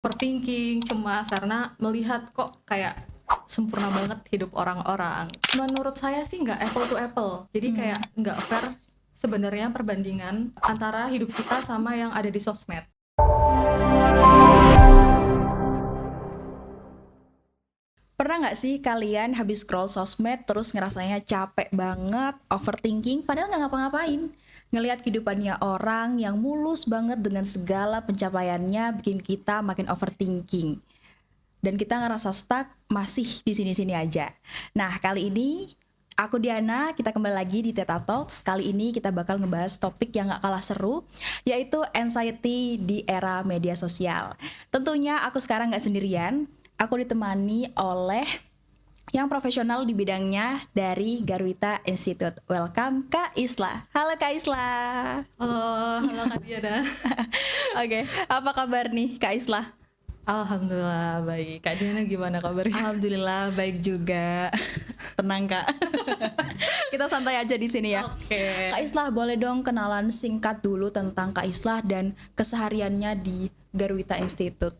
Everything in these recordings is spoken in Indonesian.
overthinking, cemas karena melihat kok kayak sempurna banget hidup orang-orang. Menurut saya sih nggak apple to apple. Jadi kayak nggak fair sebenarnya perbandingan antara hidup kita sama yang ada di sosmed. Pernah nggak sih kalian habis scroll sosmed terus ngerasanya capek banget, overthinking, padahal nggak ngapa-ngapain? Ngelihat kehidupannya orang yang mulus banget dengan segala pencapaiannya bikin kita makin overthinking. Dan kita ngerasa stuck masih di sini-sini aja. Nah, kali ini aku Diana, kita kembali lagi di Teta Talks. Kali ini kita bakal ngebahas topik yang gak kalah seru, yaitu anxiety di era media sosial. Tentunya aku sekarang gak sendirian, aku ditemani oleh yang profesional di bidangnya dari Garwita Institute. Welcome Kak Isla. Halo Kak Isla. Halo Kak Diana. Oke, apa kabar nih Kak Isla? Alhamdulillah baik. Kak Diana gimana kabarnya? Alhamdulillah baik juga. Tenang Kak. Kita santai aja di sini ya. Oke. Kak Islah, boleh dong kenalan singkat dulu tentang Kak Islah dan kesehariannya di Garwita Institute.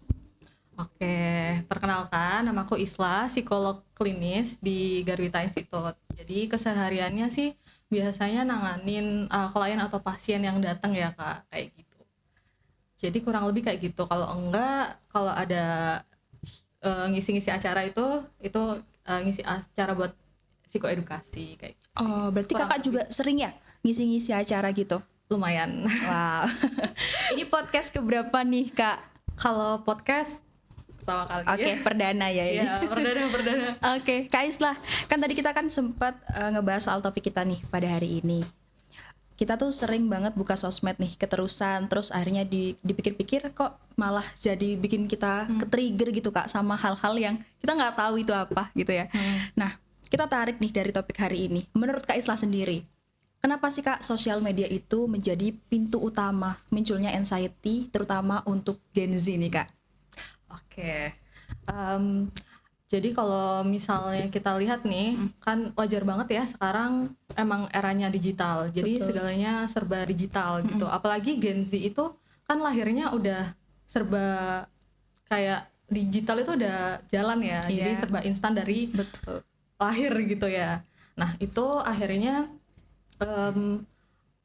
Oke, perkenalkan nama aku Isla, psikolog klinis di Garwita Institute. Jadi kesehariannya sih biasanya nanganin klien atau pasien yang datang ya Kak, kayak gitu. Jadi kurang lebih kayak gitu. Kalau enggak, kalau ada ngisi-ngisi acara itu ngisi acara buat psikoedukasi kayak gitu sih. Oh, berarti Kurang Kakak lebih. juga sering ya ngisi-ngisi acara gitu? Lumayan. Wow. Ini podcast keberapa nih Kak? Kalau podcast pertama kali Oke, ya. perdana ya ini. Iya, perdana. Oke, Kak Islah, kan tadi kita kan sempat ngebahas soal topik kita nih pada hari ini. Kita tuh sering banget buka sosmed nih keterusan, terus akhirnya dipikir-pikir kok malah jadi bikin kita ke-trigger gitu Kak sama hal-hal yang kita nggak tahu itu apa gitu ya. Nah, kita tarik nih dari topik hari ini. Menurut Kak Islah sendiri, kenapa sih Kak sosial media itu menjadi pintu utama munculnya anxiety terutama untuk Gen Z nih Kak? Oke. Jadi kalau misalnya kita lihat nih, kan wajar banget ya sekarang emang eranya digital. Jadi Betul. segalanya serba digital gitu. Apalagi Gen Z itu kan lahirnya udah serba kayak digital itu udah jalan ya. Jadi Iya. serba instan dari Betul. lahir gitu ya. Nah, itu akhirnya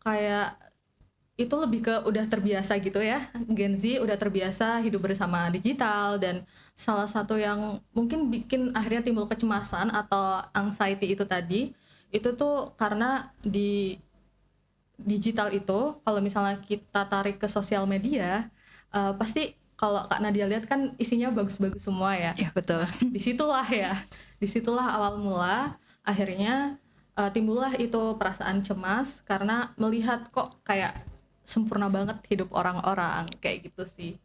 kayak itu lebih ke udah terbiasa gitu ya. Gen Z udah terbiasa hidup bersama digital, dan salah satu yang mungkin bikin akhirnya timbul kecemasan atau anxiety itu tadi, itu tuh karena di digital itu kalau misalnya kita tarik ke sosial media, pasti kalau Kak Nadia lihat kan isinya bagus-bagus semua ya. Ya betul. Disitulah awal mula akhirnya timbullah itu perasaan cemas karena melihat kok kayak sempurna banget hidup orang-orang kayak gitu sih.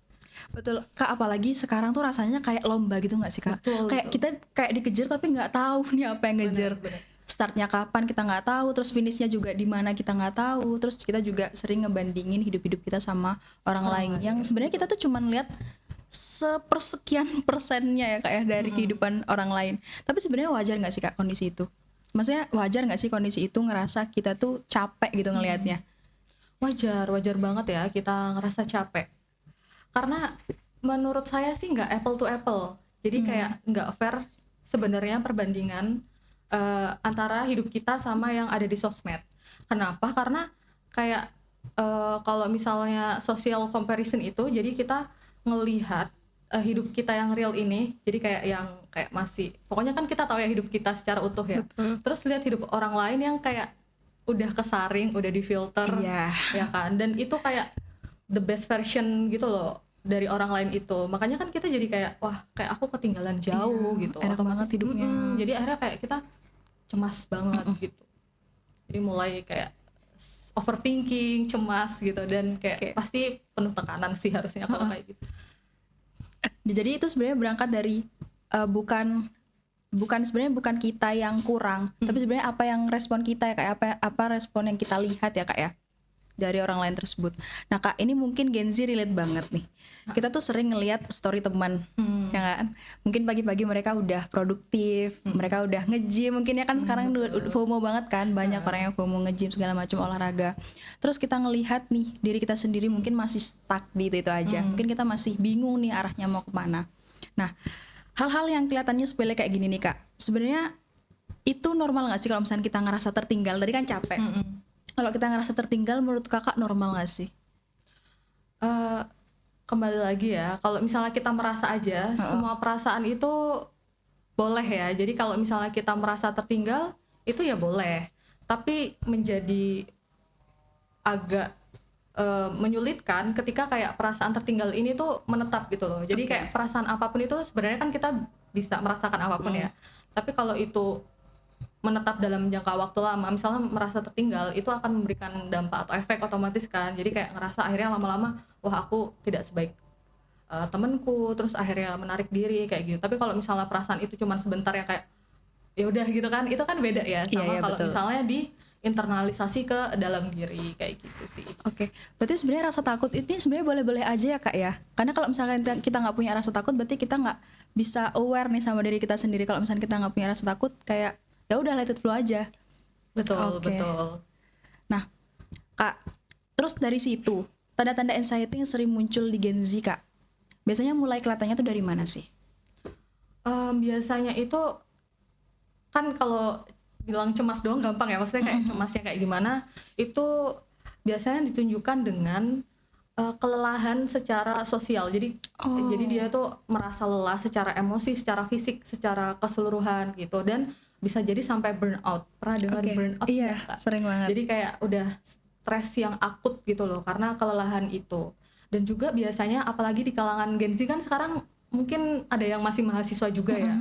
Betul Kak, apalagi sekarang tuh rasanya kayak lomba gitu nggak sih Kak? Betul, Kayak betul. kita kayak dikejar tapi nggak tahu nih apa yang ngejar. Bener. Startnya kapan kita nggak tahu, terus finishnya juga di mana kita nggak tahu. Terus kita juga sering ngebandingin hidup-hidup kita sama orang lain yang sebenarnya kita tuh cuman lihat sepersekian persennya ya Kak ya dari kehidupan orang lain. Tapi sebenarnya wajar nggak sih Kak kondisi itu? Maksudnya wajar nggak sih kondisi itu ngerasa kita tuh capek gitu ngelihatnya? Wajar banget ya kita ngerasa capek. Karena menurut saya sih nggak apple to apple. Jadi kayak nggak fair sebenarnya perbandingan antara hidup kita sama yang ada di sosmed. Kenapa? Karena kayak kalau misalnya social comparison itu, jadi kita ngelihat hidup kita yang real ini, jadi kayak yang kayak masih, pokoknya kan kita tahu ya hidup kita secara utuh ya. Betul. Terus lihat hidup orang lain yang kayak udah kesaring, udah difilter, Iya. ya kan. Dan itu kayak the best version gitu loh dari orang lain itu. Makanya kan kita jadi kayak wah, kayak aku ketinggalan jauh Iya, gitu. enak banget Otomatis, hidupnya. jadi akhirnya kayak kita cemas banget gitu. Jadi mulai kayak overthinking, cemas gitu, dan kayak Oke. pasti penuh tekanan sih harusnya kalau kayak gitu. Jadi itu sebenarnya berangkat dari bukan sebenarnya bukan kita yang kurang, tapi sebenarnya apa yang respon kita ya Kak, apa respon yang kita lihat ya Kak ya. dari orang lain tersebut. Nah Kak, ini mungkin Gen Z relate banget nih. Kita tuh sering ngelihat story teman, ya kan? Mungkin pagi-pagi mereka udah produktif, mereka udah nge-gym, mungkin ya kan sekarang FOMO banget kan, banyak orang yang FOMO nge-gym segala macam olahraga. Terus kita ngelihat nih diri kita sendiri mungkin masih stuck di itu aja. Mungkin kita masih bingung nih arahnya mau kemana. Nah, hal-hal yang kelihatannya sepele kayak gini nih Kak, sebenarnya itu normal nggak sih kalau misalnya kita ngerasa tertinggal? Tadi kan capek. Kalau kita ngerasa tertinggal, menurut kakak normal nggak sih? Kembali lagi ya, kalau misalnya kita merasa aja, semua perasaan itu boleh ya. Jadi kalau misalnya kita merasa tertinggal, itu ya boleh. Tapi menjadi agak menyulitkan ketika kayak perasaan tertinggal ini tuh menetap gitu loh. Jadi kayak perasaan apapun itu sebenarnya kan kita bisa merasakan apapun ya. Tapi kalau itu menetap dalam jangka waktu lama, misalnya merasa tertinggal, itu akan memberikan dampak atau efek otomatis kan. Jadi kayak ngerasa akhirnya lama-lama, wah aku tidak sebaik temenku, terus akhirnya menarik diri kayak gitu. Tapi kalau misalnya perasaan itu cuma sebentar ya kayak ya udah gitu kan, itu kan beda ya sama kalau misalnya di internalisasi ke dalam diri kayak gitu sih. Oke, berarti sebenarnya rasa takut ini sebenarnya boleh-boleh aja ya Kak ya. Karena kalau misalnya kita nggak punya rasa takut, berarti kita nggak bisa aware nih sama diri kita sendiri. Kalau misalnya kita nggak punya rasa takut, kayak ya udah let it flow aja. Betul, betul. Nah, Kak, terus dari situ tanda-tanda anxiety yang sering muncul di Gen Z Kak, biasanya mulai kelihatannya tuh dari mana sih? Biasanya itu kan kalau bilang cemas doang gampang ya, maksudnya kayak cemasnya kayak gimana, itu biasanya ditunjukkan dengan kelelahan secara sosial. Jadi dia tuh merasa lelah secara emosi, secara fisik, secara keseluruhan gitu, dan bisa jadi sampai burnout. Pernah dengar burnout? Iya, sering banget. Jadi kayak udah stres yang akut gitu loh karena kelelahan itu. Dan juga biasanya apalagi di kalangan Gen Z kan sekarang mungkin ada yang masih mahasiswa juga ya.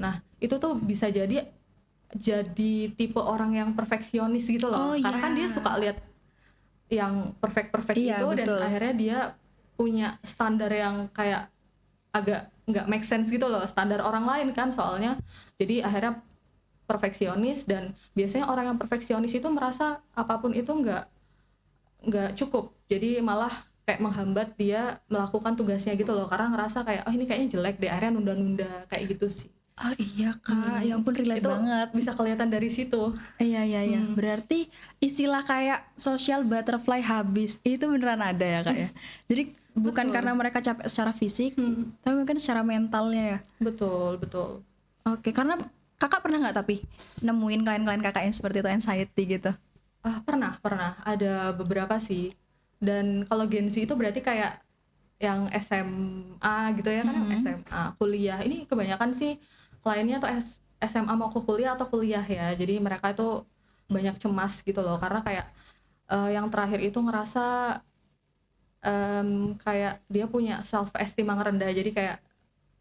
Nah, itu tuh bisa jadi tipe orang yang perfeksionis gitu loh. Karena kan dia suka lihat yang perfect itu, betul. Dan akhirnya dia punya standar yang kayak agak nggak make sense gitu loh, standar orang lain kan soalnya. Jadi akhirnya perfeksionis, dan biasanya orang yang perfeksionis itu merasa apapun itu nggak cukup. Jadi malah kayak menghambat dia melakukan tugasnya gitu loh, karena ngerasa kayak oh ini kayaknya jelek deh, akhirnya nunda-nunda kayak gitu sih. Oh iya Kak, ya ampun relate itu banget. Bisa kelihatan dari situ. Iya. Berarti istilah kayak social butterfly habis itu beneran ada ya Kak ya. Jadi bukan karena mereka capek secara fisik, tapi mungkin secara mentalnya ya. Betul. Oke, karena kakak pernah nggak tapi nemuin klien-klien kakak yang seperti itu, anxiety gitu? Pernah. Ada beberapa sih. Dan kalau Gen Z itu berarti kayak yang SMA gitu ya kan, SMA, kuliah. Ini kebanyakan sih kliennya tuh SMA mau ke kuliah atau kuliah ya. Jadi mereka itu banyak cemas gitu loh, karena kayak yang terakhir itu ngerasa kayak dia punya self esteem yang rendah, jadi kayak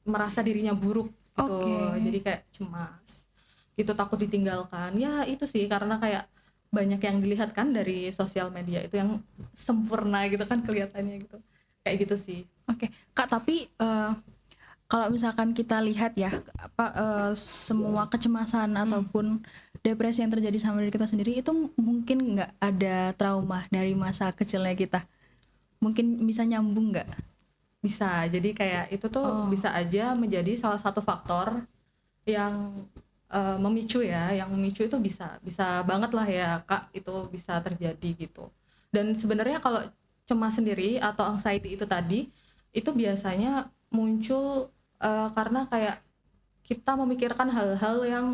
merasa dirinya buruk gitu. Jadi kayak cemas gitu, takut ditinggalkan ya. Itu sih karena kayak banyak yang dilihat kan dari sosial media itu yang sempurna gitu kan kelihatannya gitu, kayak gitu sih. Oke, Kak, tapi kalau misalkan kita lihat ya semua kecemasan ataupun depresi yang terjadi sama diri kita sendiri itu mungkin nggak ada trauma dari masa kecilnya kita, mungkin bisa nyambung nggak? Bisa, jadi kayak itu tuh bisa aja menjadi salah satu faktor yang memicu ya, yang memicu itu bisa banget lah ya Kak, itu bisa terjadi gitu. Dan sebenarnya kalau cemas sendiri atau anxiety itu tadi, itu biasanya muncul karena kayak kita memikirkan hal-hal yang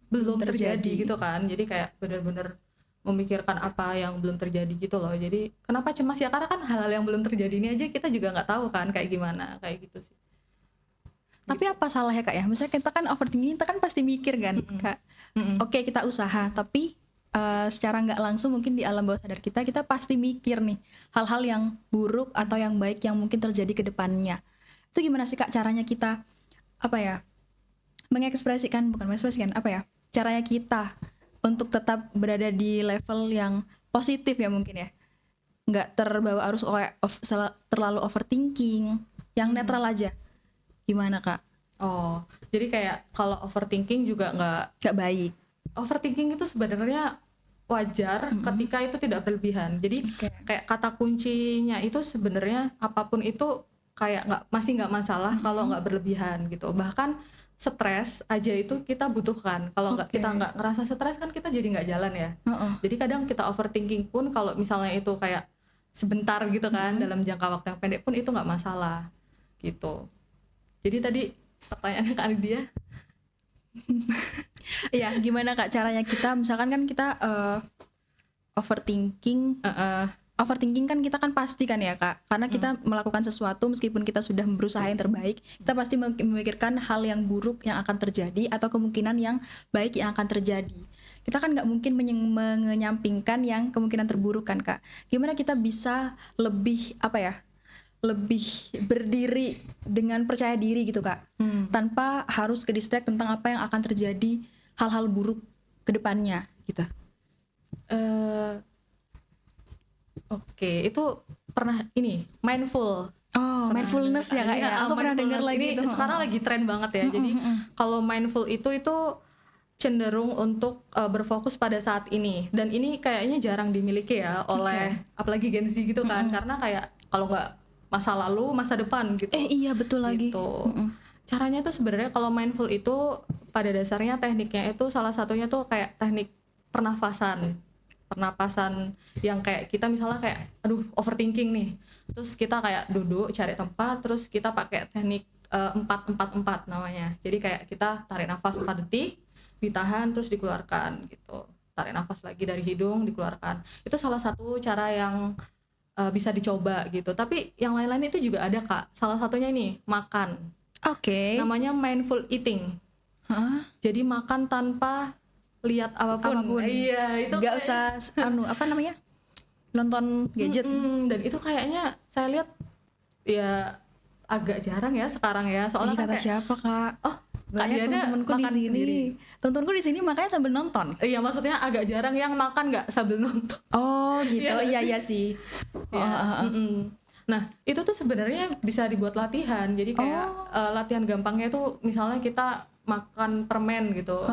belum terjadi gitu kan. Jadi kayak benar-benar memikirkan apa yang belum terjadi gitu loh. Jadi kenapa cemas ya, karena kan hal-hal yang belum terjadi ini aja kita juga nggak tahu kan kayak gimana, kayak gitu sih. Tapi apa salahnya Kak ya? Misalnya kita kan overthinking, kita kan pasti mikir kan Kak. Oke, kita usaha, tapi secara nggak langsung mungkin di alam bawah sadar kita pasti mikir nih hal-hal yang buruk atau yang baik yang mungkin terjadi ke depannya. Itu gimana sih Kak caranya kita mengekspresikan caranya kita untuk tetap berada di level yang positif ya mungkin ya, nggak terbawa arus terlalu overthinking, yang netral aja. Gimana Kak? Jadi kayak kalau overthinking juga nggak baik. Overthinking itu sebenarnya wajar ketika itu tidak berlebihan. Jadi Oke. kayak kata kuncinya itu sebenarnya apapun itu kayak masih nggak masalah kalau nggak berlebihan gitu. Bahkan stres aja itu kita butuhkan. Kalau nggak Oke. kita nggak ngerasa stres kan kita jadi nggak jalan ya. Heeh. Jadi kadang kita overthinking pun kalau misalnya itu kayak sebentar gitu kan, dalam jangka waktu yang pendek pun itu nggak masalah gitu. Jadi tadi pertanyaannya Kak dia, Iya, gimana Kak caranya kita misalkan kan kita overthinking. Overthinking kan kita kan pasti kan ya Kak, karena kita melakukan sesuatu meskipun kita sudah berusaha yang terbaik, kita pasti memikirkan hal yang buruk yang akan terjadi atau kemungkinan yang baik yang akan terjadi. Kita kan nggak mungkin menyampingkan yang kemungkinan terburuk kan Kak. Gimana kita bisa lebih lebih berdiri dengan percaya diri gitu Kak, tanpa harus ke distract tentang apa yang akan terjadi, hal-hal buruk ke depannya gitu. Oke, itu pernah ini mindful. Oh, mindfulness ya Kak ya. Aku pernah dengar lagi ini itu. sekarang lagi tren banget ya. Jadi kalau mindful itu cenderung untuk berfokus pada saat ini, dan ini kayaknya jarang dimiliki ya oleh apalagi Gen Z gitu kan, karena kayak kalau nggak masa lalu masa depan gitu. Iya betul lagi. Gitu. Caranya tuh sebenarnya kalau mindful itu pada dasarnya tekniknya itu salah satunya tuh kayak teknik pernafasan yang kayak kita misalnya kayak aduh overthinking nih, terus kita kayak duduk cari tempat, terus kita pakai teknik 4-4-4 namanya. Jadi kayak kita tarik nafas 4 detik, ditahan terus dikeluarkan gitu, tarik nafas lagi dari hidung dikeluarkan. Itu salah satu cara yang bisa dicoba gitu. Tapi yang lain-lain itu juga ada Kak, salah satunya ini makan. Oke. Namanya mindful eating. Hah? Jadi makan tanpa lihat apapun. Iya, itu nggak usah nonton gadget. Dan itu kayaknya saya lihat ya agak jarang ya sekarang ya, soalnya kan Kata kayak siapa Kak? oh Banyak Diana temen-temenku di makan sini. sendiri. Temen-temenku di sini makanya sambil nonton. Iya, maksudnya agak jarang yang makan nggak sambil nonton. Oh gitu. Iya sih. Ya, Nah itu tuh sebenarnya bisa dibuat latihan. Jadi kayak latihan gampangnya tuh misalnya kita makan permen gitu.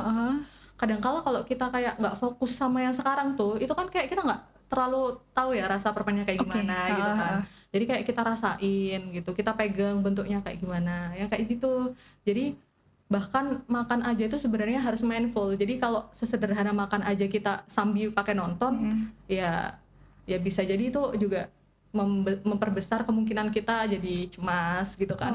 Kadang-kala kalau kita kayak nggak fokus sama yang sekarang tuh, itu kan kayak kita nggak terlalu tahu ya rasa permennya kayak gimana gitu kan. Jadi kayak kita rasain gitu, kita pegang bentuknya kayak gimana, yang kayak gitu. Jadi bahkan makan aja itu sebenarnya harus mindful. Jadi kalau sesederhana makan aja kita sambil pakai nonton, ya bisa jadi itu juga memperbesar kemungkinan kita jadi cemas gitu kan.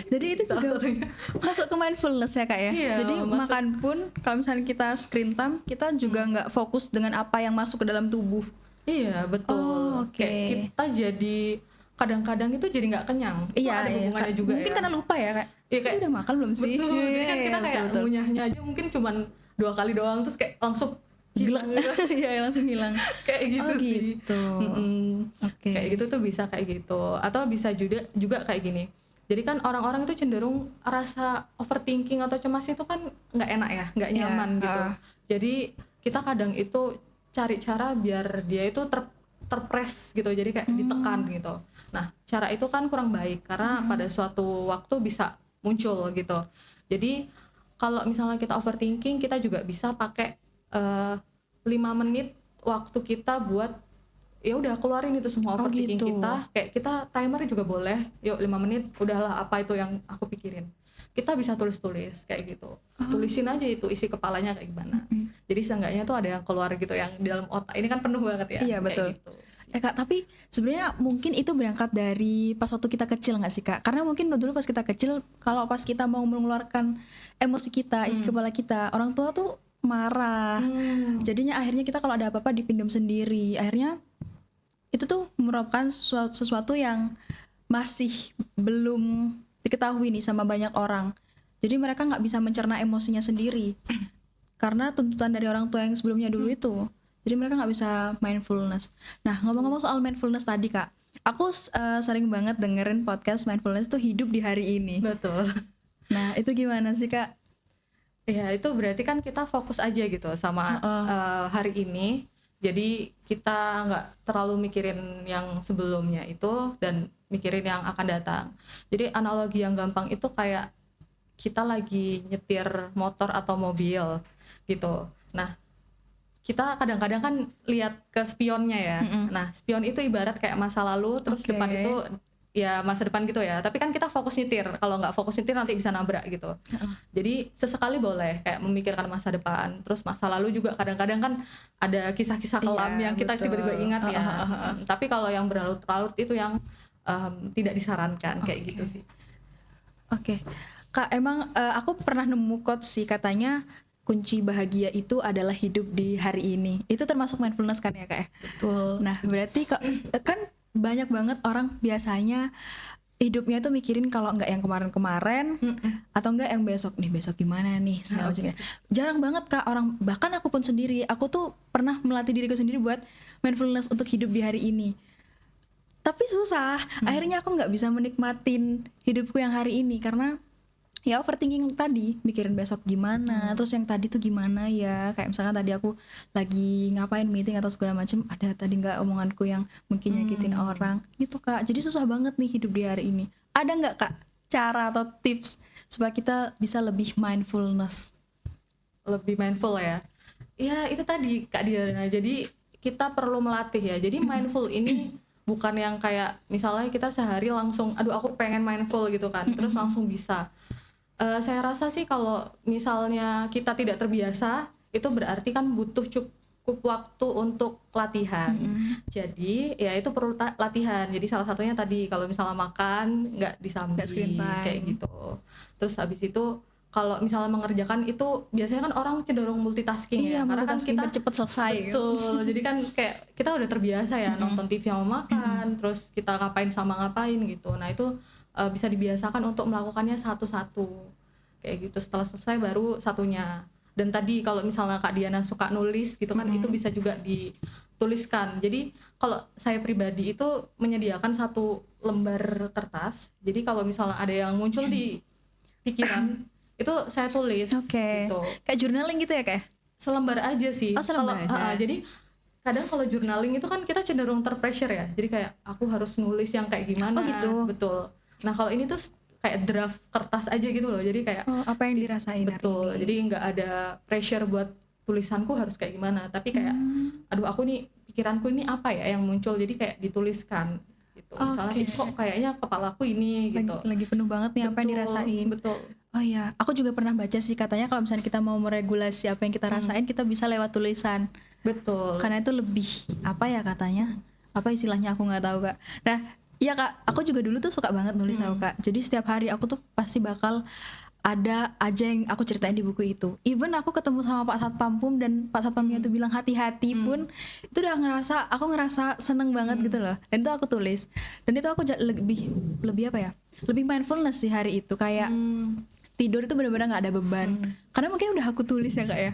Jadi itu salah juga satunya. masuk ke mindfulness ya Kak ya. Iya, Jadi masuk. makan pun kalau misalnya kita screen time, kita juga nggak fokus dengan apa yang masuk ke dalam tubuh. Iya betul. Oke. Kayak kita jadi kadang-kadang itu jadi nggak kenyang. Itu ada hubungannya juga mungkin ya. karena lupa ya Kak. Iya, kayak udah makan belum sih? Betul. Jadi kan kita Iya, kayak betul. ngunyahnya aja mungkin cuman 2 kali doang, terus kayak langsung hilang gitu. Iya langsung hilang. Kayak gitu sih. Gitu. Oke. Kayak gitu tuh bisa kayak gitu. Atau bisa juga kayak gini. Jadi kan orang-orang itu cenderung rasa overthinking atau cemas itu kan nggak enak ya, nggak nyaman gitu. Jadi kita kadang itu cari cara biar dia itu terpress gitu, jadi kayak ditekan gitu. Nah cara itu kan kurang baik karena pada suatu waktu bisa muncul gitu. Jadi kalau misalnya kita overthinking, kita juga bisa pakai 5 menit waktu kita buat ya udah keluarin itu semua overthinking gitu. kita. Kayak kita timer juga boleh, yuk 5 menit udahlah apa itu yang aku pikirin. Kita bisa tulis kayak gitu, tulisin aja itu isi kepalanya kayak gimana. Jadi seenggaknya tuh ada yang keluar gitu, yang di dalam otak ini kan penuh banget ya. Iya betul. Kayak gitu sih. Kak, tapi sebenarnya mungkin itu berangkat dari pas waktu kita kecil nggak sih Kak? Karena mungkin dulu pas kita kecil, kalau pas kita mau mengeluarkan emosi kita, isi kepala kita, orang tua tuh marah. Jadinya akhirnya kita kalau ada apa-apa dipendam sendiri. Akhirnya itu tuh merupakan sesuatu yang masih belum diketahui nih sama banyak orang. Jadi mereka nggak bisa mencerna emosinya sendiri karena tuntutan dari orang tua yang sebelumnya dulu itu. Jadi mereka nggak bisa mindfulness. Nah ngomong-ngomong soal mindfulness tadi Kak, aku sering banget dengerin podcast mindfulness tuh hidup di hari ini. Betul. Nah itu gimana sih Kak? Ya itu berarti kan kita fokus aja gitu sama hari ini. Jadi kita nggak terlalu mikirin yang sebelumnya itu dan mikirin yang akan datang. Jadi analogi yang gampang itu kayak kita lagi nyetir motor atau mobil gitu. Nah kita kadang-kadang kan lihat ke spionnya ya. Nah, spion itu ibarat kayak masa lalu, terus Oke. depan itu ya masa depan gitu ya. Tapi kan kita fokus nyetir. Kalau nggak fokus nyetir nanti bisa nabrak gitu. Jadi sesekali boleh kayak memikirkan masa depan. Terus masa lalu juga kadang-kadang kan ada kisah-kisah kelam Iya, yang kita betul. tiba-tiba ingat ya. Tapi kalau yang berlarut-larut itu yang tidak disarankan kayak gitu sih. Oke, Kak, emang aku pernah nemu quotes sih, katanya kunci bahagia itu adalah hidup di hari ini. Itu termasuk mindfulness kan ya, Kak ya? Betul. Nah, berarti kan banyak banget orang biasanya hidupnya tuh mikirin kalau nggak yang kemarin-kemarin atau enggak yang besok gimana nih segala macamnya. Jarang banget Kak orang, bahkan aku pun sendiri, aku tuh pernah melatih diriku sendiri buat mindfulness untuk hidup di hari ini. Tapi susah, akhirnya aku nggak bisa menikmatin hidupku yang hari ini karena ya overthinking tadi, mikirin besok gimana, terus yang tadi tuh gimana ya, kayak misalkan tadi aku lagi ngapain meeting atau segala macam, ada tadi nggak omonganku yang mungkin nyakitin orang gitu Kak. Jadi susah banget nih hidup di hari ini. Ada nggak Kak cara atau tips supaya kita bisa lebih mindfulness? Lebih mindful ya. Ya itu tadi Kak Diana. Jadi kita perlu melatih ya. Jadi mindful ini bukan yang kayak misalnya kita sehari langsung, aduh aku pengen mindful gitu kan, terus langsung bisa. Saya rasa sih kalau misalnya kita tidak terbiasa, itu berarti kan butuh cukup waktu untuk latihan. Jadi ya itu perlu latihan. Jadi salah satunya tadi kalau misalnya makan nggak disambi Nggak screen time. kayak gitu. Terus habis itu kalau misalnya mengerjakan itu biasanya kan orang cenderung multitasking ya, karena kan multitasking kita biar cepet selesai. betul. Jadi kan kayak kita udah terbiasa ya nonton TV sama makan, terus kita ngapain sama ngapain gitu. Nah itu bisa dibiasakan untuk melakukannya satu-satu kayak gitu. Setelah selesai baru satunya. Dan tadi kalau misalnya Kak Diana suka nulis gitu kan, itu bisa juga dituliskan. Jadi kalau saya pribadi itu menyediakan satu lembar kertas. Jadi kalau misalnya ada yang muncul di pikiran itu saya tulis Oke. gitu. Kayak journaling gitu ya Kak? Selembar aja sih. Oh, selembar aja. Jadi kadang kalau journaling itu kan kita cenderung terpressure ya. Jadi kayak aku harus nulis yang kayak gimana. Oh, gitu. Betul. Nah kalau ini tuh kayak draft kertas aja gitu loh. Jadi kayak apa yang dirasain betul. hari ini? Jadi nggak ada pressure buat tulisanku harus kayak gimana. Tapi kayak aduh aku nih pikiranku ini apa ya yang muncul. Jadi kayak dituliskan gitu. Misalnya Oke. kok kayaknya kepalaku ini gitu. Lagi penuh banget nih apa yang Betul, dirasain. Betul. Oh iya, aku juga pernah baca sih katanya kalau misalnya kita mau meregulasi apa yang kita rasain, kita bisa lewat tulisan. Betul. Karena itu lebih apa ya katanya? Apa istilahnya aku nggak tahu Kak. Nah, iya Kak, aku juga dulu tuh suka banget nulis tau Kak. Jadi setiap hari aku tuh pasti bakal ada aja yang aku ceritain di buku itu. Even aku ketemu sama Pak Satpam pun dan Pak Satpamnya tuh bilang hati-hati pun, itu udah aku ngerasa seneng banget gitu loh. Dan itu aku tulis. Dan itu aku lebih apa ya? Lebih mindfulness sih hari itu, kayak tidur itu benar-benar nggak ada beban. Karena mungkin udah aku tulis ya Kak ya.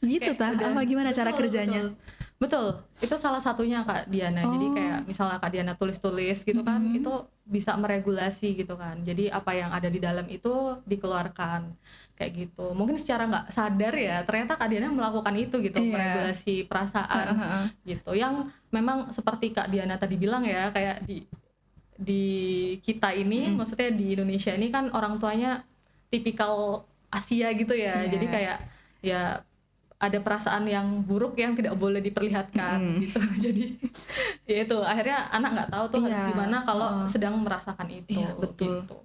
Gitu Kayak apa gimana cara kerjanya? Betul, itu salah satunya Kak Diana. Jadi kayak misalnya Kak Diana tulis-tulis gitu kan, itu bisa meregulasi gitu kan. Jadi apa yang ada di dalam itu dikeluarkan kayak gitu. Mungkin secara nggak sadar ya, ternyata Kak Diana melakukan itu gitu, meregulasi perasaan gitu. Yang memang seperti Kak Diana tadi bilang ya, kayak di kita ini, maksudnya di Indonesia ini kan orang tuanya tipikal Asia gitu ya. Jadi kayak ya ada perasaan yang buruk yang tidak boleh diperlihatkan gitu. Jadi ya itu akhirnya anak nggak tahu tuh harus gimana kalau sedang merasakan itu. Iya, betul. Gitu.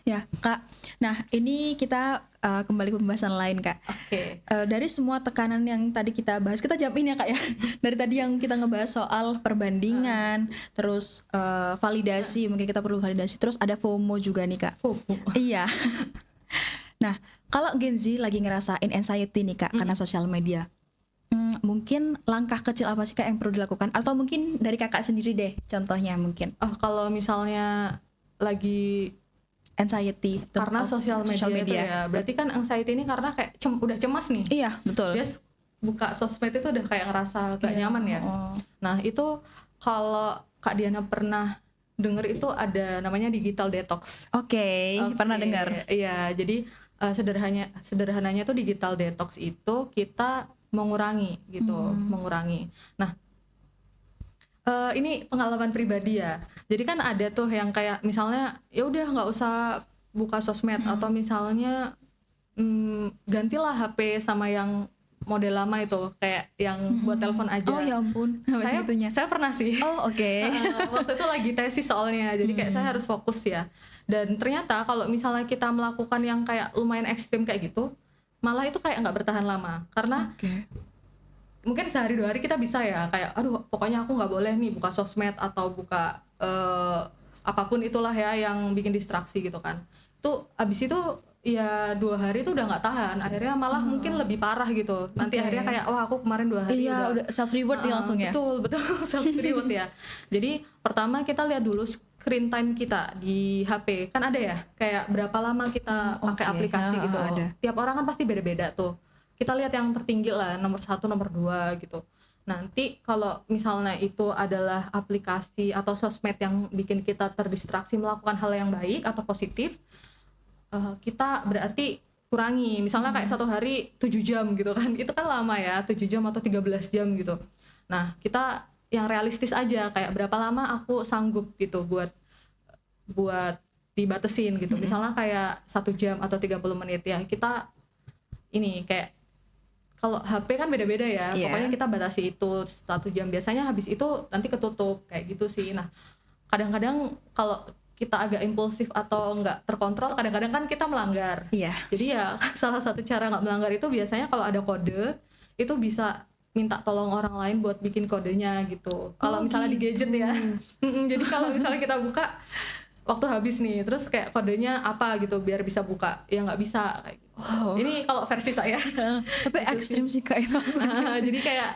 Ya Kak, nah ini kita kembali ke pembahasan lain Kak. Oke. Dari semua tekanan yang tadi kita bahas, kita jawabin ya Kak ya. Dari tadi yang kita ngebahas soal perbandingan, terus validasi, mungkin kita perlu validasi, terus ada FOMO juga nih Kak. FOMO. Iya. Nah, kalau Gen Z lagi ngerasain anxiety nih Kak, karena sosial media, mungkin langkah kecil apa sih Kak yang perlu dilakukan? Atau mungkin dari Kakak sendiri deh, contohnya mungkin. Kalau misalnya lagi Anxiety karena sosial media, itu ya, berarti kan anxiety ini karena kayak udah cemas nih. Iya, betul. Dia buka sosmed itu udah kayak ngerasa gak nyaman ya. Nah itu kalau Kak Diana pernah denger itu ada namanya digital detox. Oke, pernah dengar. Iya, jadi sederhananya tuh digital detox itu kita mengurangi gitu, mengurangi. Nah, ini pengalaman pribadi ya. Jadi kan ada tuh yang kayak misalnya ya udah nggak usah buka sosmed atau misalnya gantilah HP sama yang model lama itu kayak yang buat telepon aja. Oh ya ampun, sampai segitunya. Saya pernah sih. Oh oke. Waktu itu lagi tesis soalnya, jadi kayak saya harus fokus ya. Dan ternyata kalau misalnya kita melakukan yang kayak lumayan ekstrim kayak gitu, malah itu kayak nggak bertahan lama. Karena mungkin sehari 2 hari kita bisa ya kayak aduh pokoknya aku nggak boleh nih buka sosmed atau buka apapun itulah ya yang bikin distraksi gitu kan. Itu abis itu ya 2 hari itu udah nggak tahan, akhirnya malah mungkin lebih parah gitu. Nanti akhirnya kayak wah aku kemarin 2 hari udah self reward nih langsung ya. Betul self reward ya. Jadi pertama kita lihat dulu screen time kita di HP, kan ada ya kayak berapa lama kita pakai aplikasi gitu. Ada. Tiap orang kan pasti beda-beda tuh. Kita lihat yang tertinggi lah, nomor 1, nomor 2 gitu. Nanti kalau misalnya itu adalah aplikasi atau sosmed yang bikin kita terdistraksi melakukan hal yang baik atau positif, kita berarti kurangi. Misalnya kayak 1 hari 7 jam gitu kan, itu kan lama ya, 7 jam atau 13 jam gitu. Nah kita yang realistis aja, kayak berapa lama aku sanggup gitu buat dibatesin gitu. Misalnya kayak 1 jam atau 30 menit ya, kita ini kayak kalau HP kan beda-beda ya, pokoknya kita batasi itu 1 jam, biasanya habis itu nanti ketutup kayak gitu sih. Nah kadang-kadang kalau kita agak impulsif atau nggak terkontrol, kadang-kadang kan kita melanggar. Jadi ya salah satu cara nggak melanggar itu biasanya kalau ada kode itu bisa minta tolong orang lain buat bikin kodenya gitu. Kalau misalnya di gadget ya. Jadi kalau misalnya kita buka waktu habis nih, terus kayak kodenya apa gitu biar bisa buka, ya nggak bisa kayak gitu. Ini kalau versi saya. Tapi gitu ekstrim sih Kak itu. Jadi kayak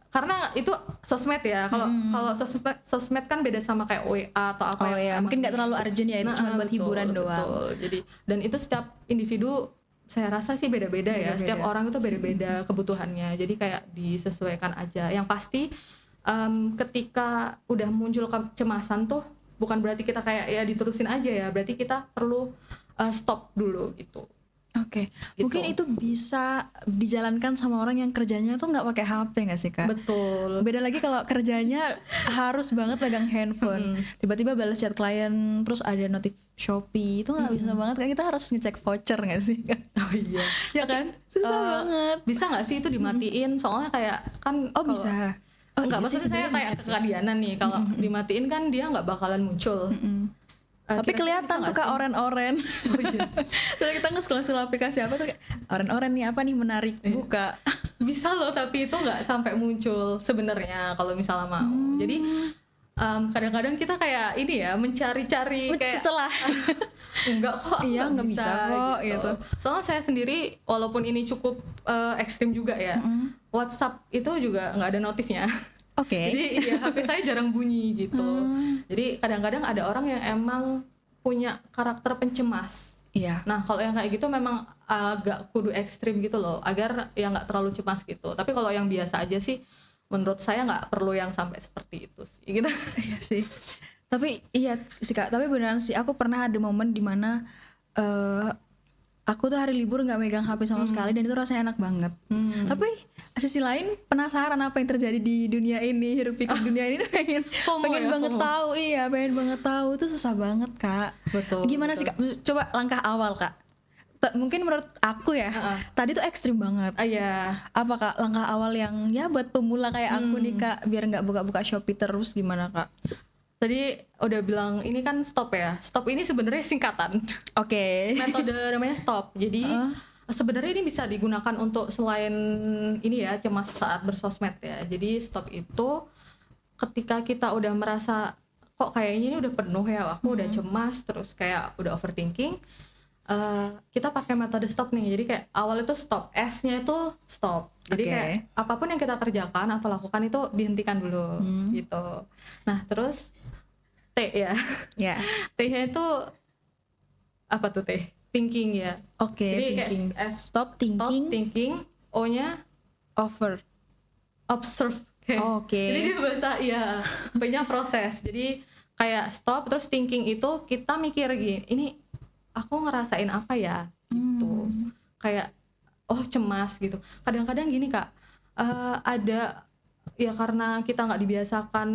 karena itu sosmed ya. Kalau sosmed kan beda sama kayak WA atau apa mungkin nggak terlalu urgent ya, itu cuma buat hiburan doang. Jadi dan itu setiap individu saya rasa sih beda-beda ya. Setiap orang itu beda-beda kebutuhannya. Jadi kayak disesuaikan aja. Yang pasti ketika udah muncul kecemasan tuh bukan berarti kita kayak ya diterusin aja ya. Berarti kita perlu stop dulu gitu. Gitu. Mungkin itu bisa dijalankan sama orang yang kerjanya tuh nggak pakai HP nggak sih Kak? Betul. Beda lagi kalau kerjanya harus banget pegang handphone. Tiba-tiba balas chat klien, terus ada notif Shopee, itu nggak bisa banget Kak. Kita harus ngecek voucher nggak sih Kak? Oh iya. Ya kan? Susah banget. Bisa nggak sih itu dimatiin? Soalnya kayak kan bisa. Enggak, maksudnya saya kayak ke Kak Diana nih, kalau dimatiin kan dia nggak bakalan muncul. Tapi kelihatan tuh Kak oren-oren. Terus kita nge-scroll aplikasi apa tuh kayak oren-oren nih, apa nih menarik, buka. Bisa loh, tapi itu nggak sampai muncul sebenarnya kalau misalnya mau. Jadi kadang-kadang kita kayak ini ya mencari-cari kayak celah. Enggak kok, nggak bisa kok gitu. Soalnya saya sendiri walaupun ini cukup ekstrim juga ya, WhatsApp itu juga nggak ada notifnya. Jadi ya HP saya jarang bunyi gitu. Jadi kadang-kadang ada orang yang emang punya karakter pencemas. Nah kalau yang kayak gitu memang agak kudu ekstrim gitu loh, agar ya nggak terlalu cemas gitu. Tapi kalau yang biasa aja sih, menurut saya nggak perlu yang sampai seperti itu sih gitu. Iya sih. Tapi iya sih Kak, tapi beneran sih aku pernah ada momen dimana aku tuh hari libur nggak megang HP sama sekali, dan itu rasanya enak banget. Tapi sisi lain penasaran apa yang terjadi di dunia ini, hiruk pikuk dunia ini, pengen banget tahu. Pengen banget tahu. Itu susah banget Kak. Gimana sih Kak? Coba langkah awal Kak. Mungkin menurut aku ya, tadi tuh ekstrim banget. Apa Kak langkah awal yang ya buat pemula kayak aku nih Kak, biar nggak buka-buka Shopee terus, gimana Kak? Tadi udah bilang ini kan stop ya. Stop ini sebenarnya singkatan. Metode namanya stop. Jadi sebenarnya ini bisa digunakan untuk selain ini ya, cemas saat bersosmed ya. Jadi stop itu ketika kita udah merasa kok kayaknya ini udah penuh ya, aku udah cemas, terus kayak udah overthinking, kita pakai metode stop nih. Jadi kayak awal itu stop, S-nya itu stop. Jadi kayak apapun yang kita kerjakan atau lakukan itu dihentikan dulu gitu. Nah terus T ya. T-nya itu apa tuh T? Thinking ya. Jadi thinking. Kayak Stop thinking. O-nya observe. Jadi dia bahasa P-nya proses. Jadi kayak stop, terus thinking itu kita mikir gini, ini aku ngerasain apa ya gitu. Kayak cemas gitu. Kadang-kadang gini Kak, ada ya karena kita nggak dibiasakan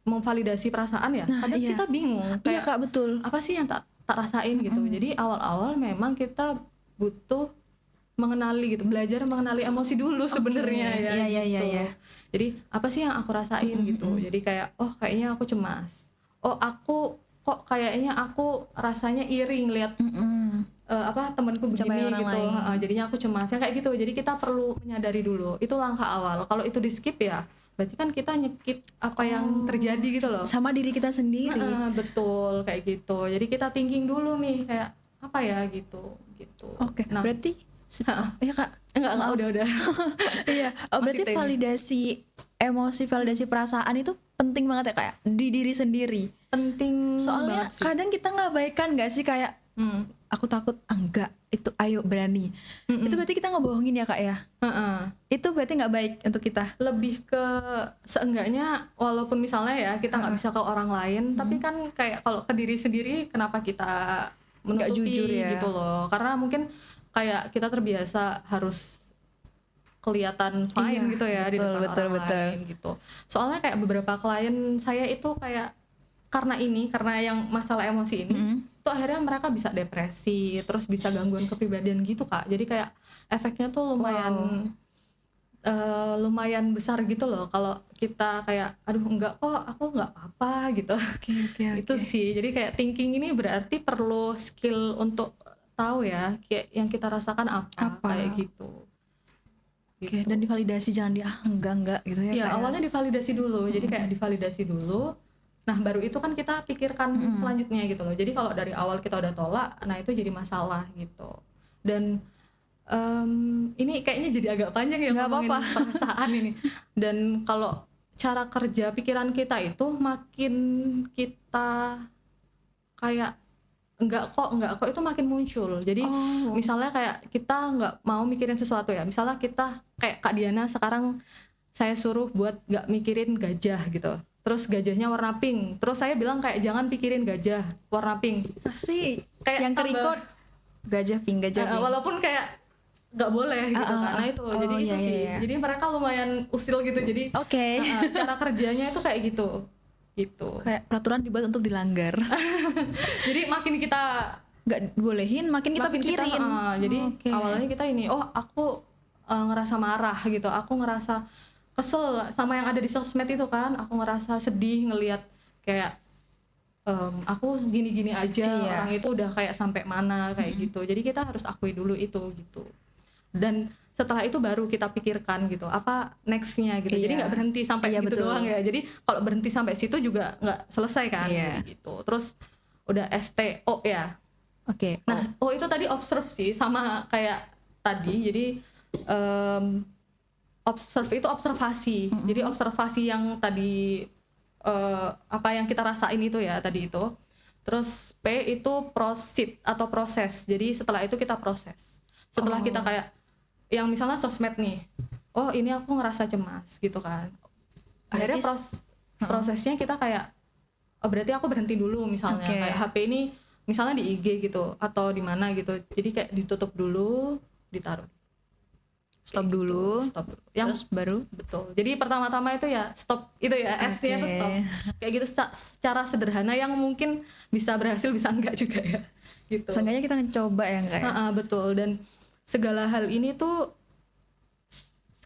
memvalidasi perasaan ya, kadang kita bingung kayak Kak, betul, apa sih yang tak rasain gitu. Jadi awal-awal memang kita butuh mengenali gitu, belajar mengenali emosi dulu sebenarnya ya Iya, iya, gitu. iya. Jadi apa sih yang aku rasain gitu. Jadi kayak oh kayaknya aku cemas. Oh aku kok kayaknya aku rasanya iri ngelihat apa temanku Pencapaian begini orang gitu. lain. Jadinya aku cemas ya kayak gitu. Jadi kita perlu menyadari dulu. Itu langkah awal. Kalau itu di skip ya berarti kan kita nyekip apa yang terjadi gitu loh. Sama diri kita sendiri. Betul kayak gitu. Jadi kita thinking dulu nih kayak apa ya gitu. Oke, Nah, berarti ya Kak. enggak Maaf. udah. Iya, berarti Masih teknik. validasi emosi, validasi perasaan itu penting banget ya Kak ya? Di diri sendiri. Penting Soalnya banget sih. kadang kita ngabaikan nggak sih kayak aku takut, enggak, itu ayo berani. Itu berarti kita ngebohongin ya Kak ya? Heeh. Itu berarti nggak baik untuk kita. Lebih ke seenggaknya walaupun misalnya ya kita nggak bisa ke orang lain, tapi kan kayak kalau ke diri sendiri kenapa kita Nggak menutupi jujur ya. gitu loh. Karena mungkin kayak kita terbiasa harus kelihatan fine Iya, gitu ya di betul, depan betul, orang betul. lain gitu. Soalnya kayak beberapa klien saya itu kayak karena yang masalah emosi ini tuh akhirnya mereka bisa depresi, terus bisa gangguan kepribadian gitu Kak. Jadi kayak efeknya tuh lumayan besar gitu loh kalau kita kayak aduh enggak kok aku nggak apa-apa gitu. Oke. Itu sih. Jadi kayak thinking ini berarti perlu skill untuk tahu ya kayak yang kita rasakan apa. Kayak gitu. Oke, dan divalidasi, jangan enggak gitu ya Iya, Kak ya? awalnya divalidasi dulu. Jadi kayak divalidasi dulu. Nah, baru itu kan kita pikirkan selanjutnya gitu loh. Jadi kalau dari awal kita udah tolak, nah itu jadi masalah gitu. Dan ini kayaknya jadi agak panjang ya Nggak ngomongin apa-apa. perasaan ini. Dan kalau cara kerja pikiran kita itu makin kita kayak enggak kok itu makin muncul. Jadi misalnya kayak kita nggak mau mikirin sesuatu ya. Misalnya kita kayak Kak Diana sekarang saya suruh buat nggak mikirin gajah gitu. Terus gajahnya warna pink. Terus saya bilang kayak jangan pikirin gajah warna pink. Pasti Kayak yang tambah- ke-record gajah pink. Walaupun kayak nggak boleh gitu kan. Nah itu. Jadi itu iya, sih. iya. Jadi mereka lumayan usil gitu. Jadi Oke. cara kerjanya itu kayak gitu. Gitu. Kayak peraturan dibuat untuk dilanggar. Jadi makin kita Nggak bolehin, makin kita pikirin. jadi Oke. awalnya kita ini aku ngerasa marah gitu, aku ngerasa kesel sama yang ada di sosmed itu kan, aku ngerasa sedih ngelihat kayak aku gini-gini aja, Iya. orang itu udah kayak sampai mana kayak gitu. Jadi kita harus akui dulu itu gitu. Dan setelah itu baru kita pikirkan gitu apa nextnya gitu. Jadi Iya. nggak berhenti sampai Iya, gitu betul. doang ya. Jadi kalau berhenti sampai situ juga nggak selesai kan. Iya. Jadi gitu. Terus udah STO ya. Oke. Nah, itu tadi observe sih sama kayak tadi. Jadi observe itu observasi. Jadi observasi yang tadi apa yang kita rasain itu ya tadi itu. Terus P itu proceed atau proses. Jadi setelah itu kita proses. Setelah kita kayak yang misalnya sosmed nih. Oh, ini aku ngerasa cemas gitu kan. Akhirnya prosesnya kita kayak oh berarti aku berhenti dulu misalnya. Oke. Kayak HP ini misalnya di IG gitu atau di mana gitu. Jadi kayak ditutup dulu, ditaruh. Stop dulu. Stop dulu. Yang Terus baru. betul. Jadi pertama-tama itu ya stop itu ya, S-nya itu stop. Kayak gitu secara sederhana yang mungkin bisa berhasil bisa enggak juga ya. Gitu. Seenggaknya kita mencoba ya Kak ya? Betul, dan segala hal ini tuh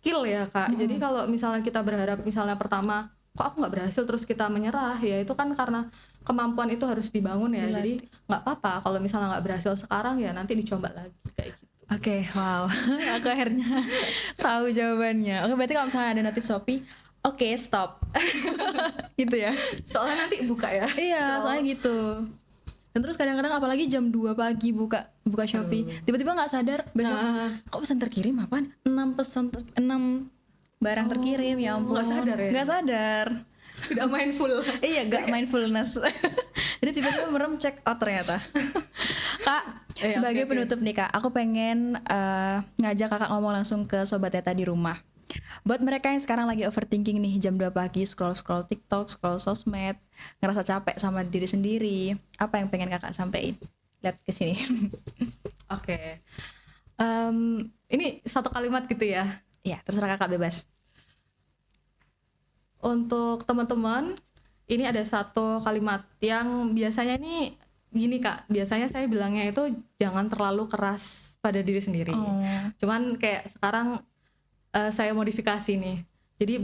skill ya Kak. Jadi kalau misalnya kita berharap misalnya pertama kok aku nggak berhasil terus kita menyerah ya itu kan karena kemampuan itu harus dibangun ya. Jadi nggak apa-apa kalau misalnya nggak berhasil sekarang ya nanti dicoba lagi kayak gitu. Oke, wow. Aku akhirnya tahu jawabannya. Oke, berarti kalau misalnya ada notif Shopee, oke, stop. Gitu ya. Soalnya nanti buka ya. Iya, soalnya gitu. Dan terus kadang-kadang apalagi jam 2 pagi buka Shopee, tiba-tiba nggak sadar besok kok pesan terkirim apaan? 6 barang terkirim, ya ampun. Nggak sadar ya? Nggak sadar. Tidak mindful. Iya, nggak mindfulness. Jadi tiba-tiba merem check out ternyata. Kak, sebagai penutup nih Kak, aku pengen ngajak Kakak ngomong langsung ke Sobat Teta di rumah. Buat mereka yang sekarang lagi overthinking nih, jam 2 pagi scroll-scroll TikTok, scroll sosmed, ngerasa capek sama diri sendiri, apa yang pengen Kakak sampein? Lihat ke sini. Oke. Ini satu kalimat gitu ya. Iya, terserah Kakak, bebas. Untuk teman-teman, ini ada satu kalimat yang biasanya ini gini Kak, biasanya saya bilangnya itu jangan terlalu keras pada diri sendiri. Oh. Cuman kayak sekarang saya modifikasi nih. Jadi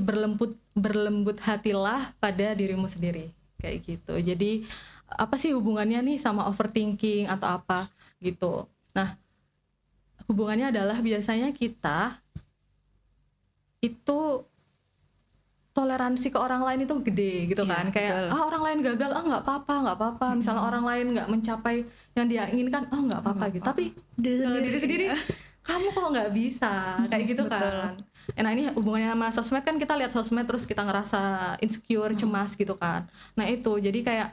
berlembut hatilah pada dirimu sendiri. Kayak gitu. Jadi apa sih hubungannya nih sama overthinking atau apa gitu. Nah, hubungannya adalah biasanya kita itu toleransi ke orang lain itu gede gitu Iya, kan, kayak betul. orang lain gagal nggak apa-apa, misalnya orang lain nggak mencapai yang dia inginkan nggak apa-apa gitu, tapi diri sendiri kamu kok nggak bisa kayak gitu betul. kan. Nah ini hubungannya sama sosmed kan, kita lihat sosmed terus kita ngerasa insecure, cemas gitu kan. Nah itu jadi kayak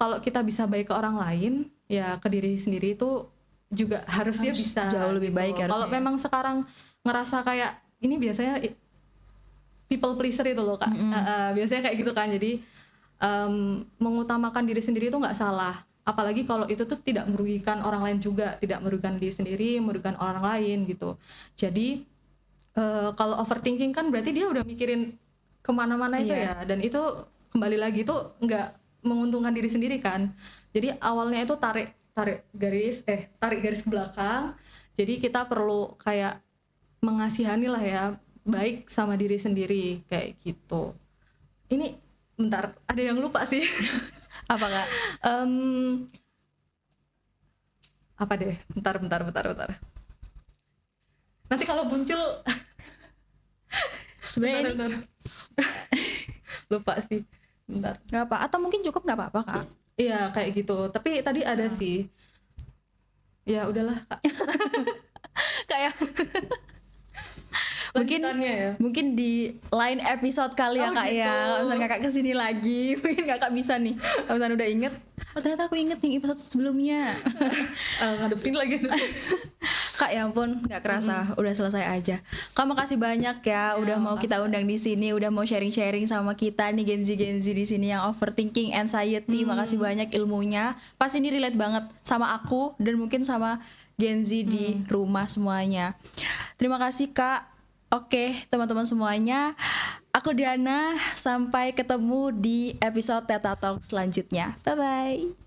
kalau kita bisa baik ke orang lain ya ke diri sendiri itu juga harusnya Harus bisa jauh lebih gitu. baik harusnya. Kalau memang sekarang ngerasa kayak ini biasanya people pleaser itu loh Kak. Biasanya kayak gitu kan. Jadi mengutamakan diri sendiri itu nggak salah. Apalagi kalau itu tuh tidak merugikan orang lain juga, tidak merugikan diri sendiri, merugikan orang lain gitu. Jadi kalau overthinking kan berarti dia udah mikirin kemana-mana itu Iya. ya. Dan itu kembali lagi itu nggak menguntungkan diri sendiri kan. Jadi awalnya itu tarik garis ke belakang. Jadi kita perlu kayak mengasihani lah ya, baik sama diri sendiri kayak gitu. Ini bentar, ada yang lupa sih. Apa Kak? Apa deh? Bentar. Nanti kalau muncul Sebenarnya ini bentar. Lupa sih. Bentar. nggak apa, atau mungkin cukup nggak apa-apa Kak. Iya kayak gitu. Tapi tadi ada sih. Ya udahlah Kak. Kayak mungkin Lanjutannya ya. mungkin di lain episode kali ya Oh, Kak gitu. ya. Kalau misalnya Kakak kesini lagi, mungkin Kakak bisa nih. Kalau misalnya udah inget, oh ternyata aku inget nih episode sebelumnya. Ngadep sini lagi. Kak ya ampun, nggak kerasa udah selesai aja. Kak makasih banyak ya, udah mau kita undang di sini, udah mau sharing-sharing sama kita nih Gen Z di sini yang overthinking, anxiety. Makasih banyak ilmunya. Pasti ini relate banget sama aku dan mungkin sama Gen Z di rumah semuanya. Terima kasih Kak. Oke, teman-teman semuanya. Aku Diana, sampai ketemu di episode Teta Talk selanjutnya. Bye bye.